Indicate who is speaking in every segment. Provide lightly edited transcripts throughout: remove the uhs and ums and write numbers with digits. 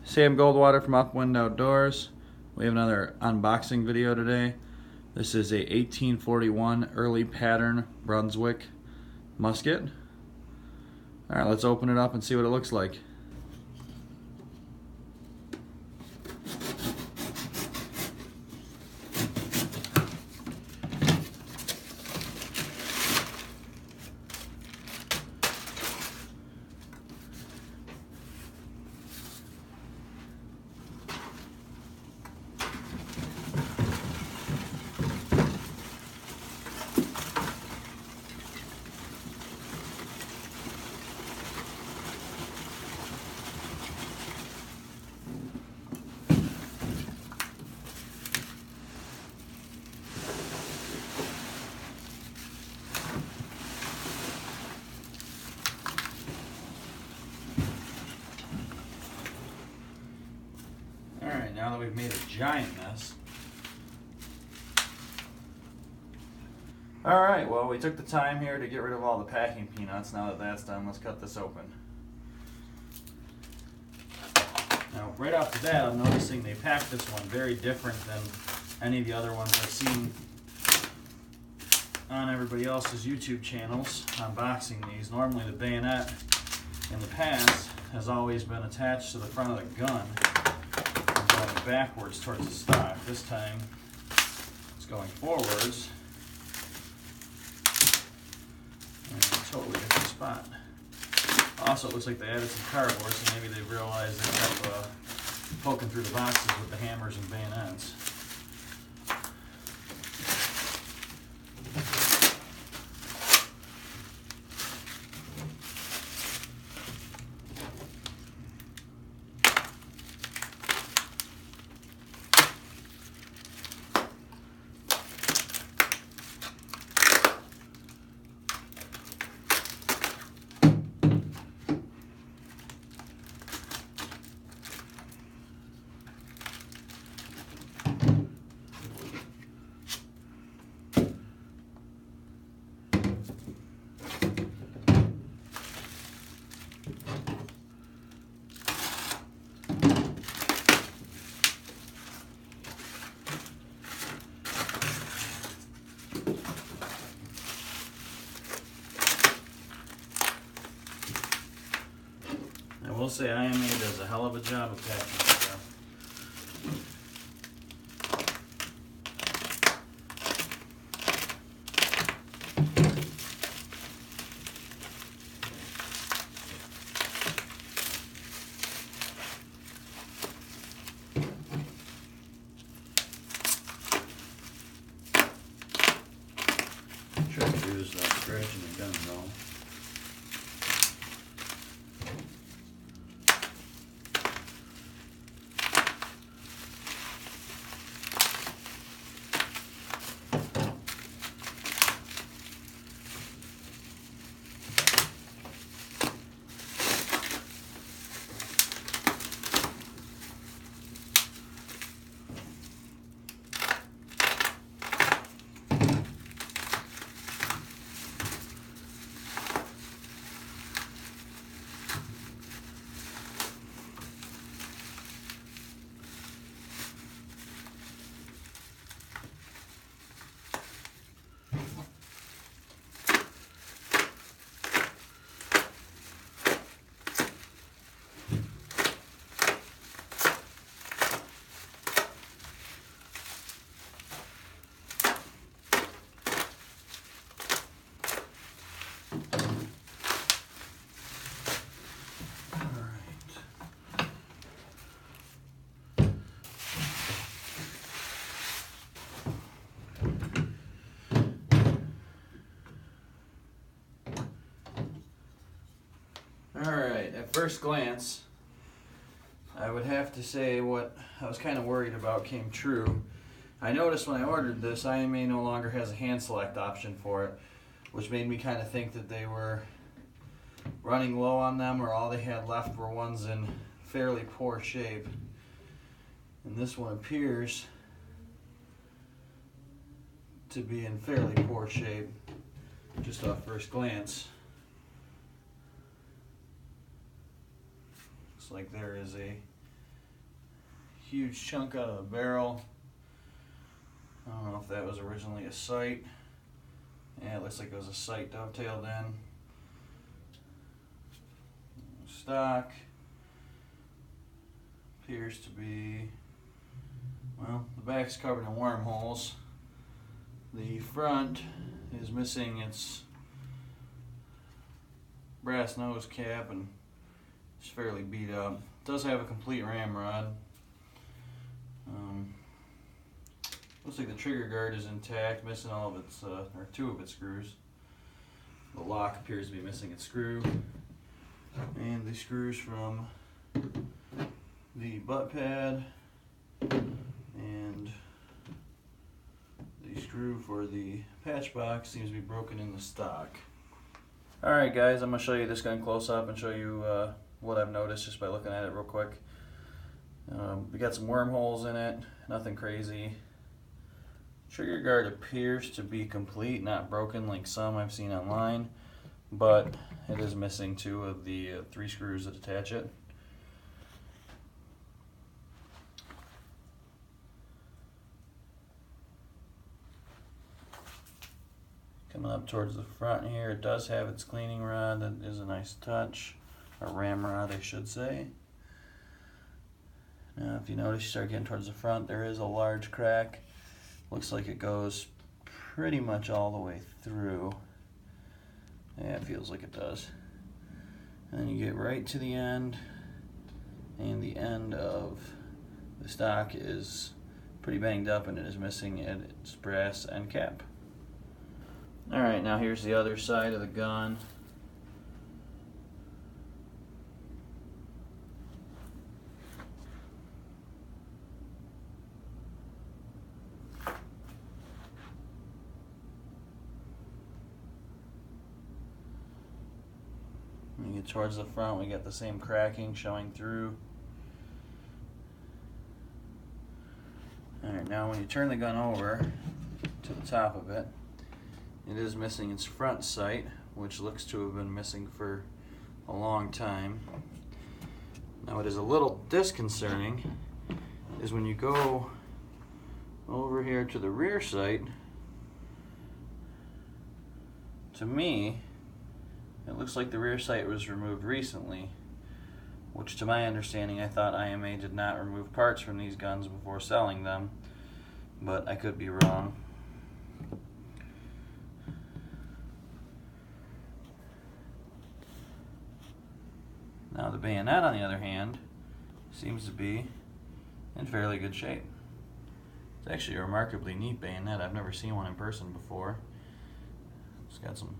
Speaker 1: Sam Goldwater from Upwind Outdoors. We have another unboxing video today. This is a 1841 early pattern Brunswick musket. Alright, let's open it up and see what it looks like. Alright, now that we've made a giant mess. Alright, well, we took the time here to get rid of all the packing peanuts. Now that that's done, let's cut this open. Now, right off the bat, I'm noticing they packed this one very different than any of the other ones I've seen on everybody else's YouTube channels unboxing these. Normally the bayonet in the past has always been attached to the front of the gun and going backwards towards the stock. This time it's going forwards in a totally different spot. Also, it looks like they added some cardboard, so maybe they realized they kept poking through the boxes with the hammers and bayonets. I will say IMA does a hell of a job of packing stuff. Try to use that scratching the gun though. Alright, at first glance, I would have to say what I was kind of worried about came true. I noticed when I ordered this, IMA no longer has a hand select option for it, which made me kind of think that they were running low on them, or all they had left were ones in fairly poor shape. And this one appears to be in fairly poor shape, just off first glance. Looks like there is a huge chunk out of the barrel. I don't know if that was originally a sight. Yeah, it looks like it was a sight dovetailed in. Stock appears to be, well, the back's covered in wormholes. The front is missing its brass nose cap and it's fairly beat up. It does have a complete ramrod. Looks like the trigger guard is intact, missing all of its, or two of its screws. The lock appears to be missing its screw. And the screws from the butt pad and the screw for the patch box seems to be broken in the stock. Alright guys, I'm going to show you this gun close up and show you what I've noticed just by looking at it real quick. We got some wormholes in it, nothing crazy. Trigger guard appears to be complete, not broken like some I've seen online, but it is missing two of the three screws that attach it. Coming up towards the front here, it does have its cleaning rod. That is a nice touch, a ramrod I should say. Now if you notice, you start getting towards the front, there is a large crack. Looks like it goes pretty much all the way through. Yeah, it feels like it does. And then you get right to the end, and the end of the stock is pretty banged up and it is missing its brass end cap. Alright, now here's the other side of the gun. When you get towards the front, we get the same cracking showing through. Alright, now when you turn the gun over to the top of it, it is missing its front sight, which looks to have been missing for a long time. Now what is a little disconcerting is when you go over here to the rear sight, to me, it looks like the rear sight was removed recently, which to my understanding, I thought IMA did not remove parts from these guns before selling them, but I could be wrong. Now the bayonet, on the other hand, seems to be in fairly good shape. It's actually a remarkably neat bayonet. I've never seen one in person before. It's got some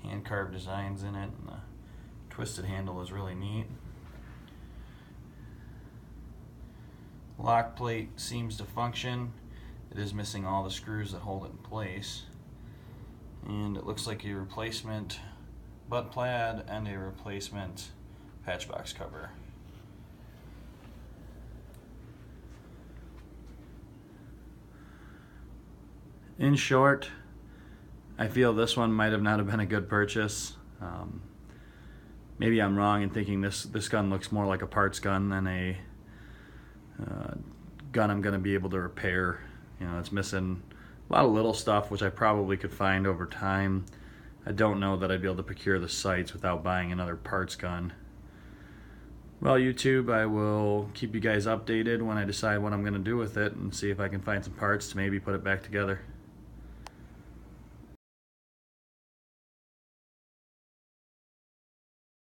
Speaker 1: hand-carved designs in it, and the twisted handle is really neat. Lock plate seems to function. It is missing all the screws that hold it in place. And it looks like a replacement butt pad and a replacement patch box cover. In short, I feel this one might have not have been a good purchase. Maybe I'm wrong in thinking this gun looks more like a parts gun than a gun I'm going to be able to repair. You know, it's missing a lot of little stuff which I probably could find over time. I don't know that I'd be able to procure the sights without buying another parts gun. Well, YouTube, I will keep you guys updated when I decide what I'm going to do with it and see if I can find some parts to maybe put it back together.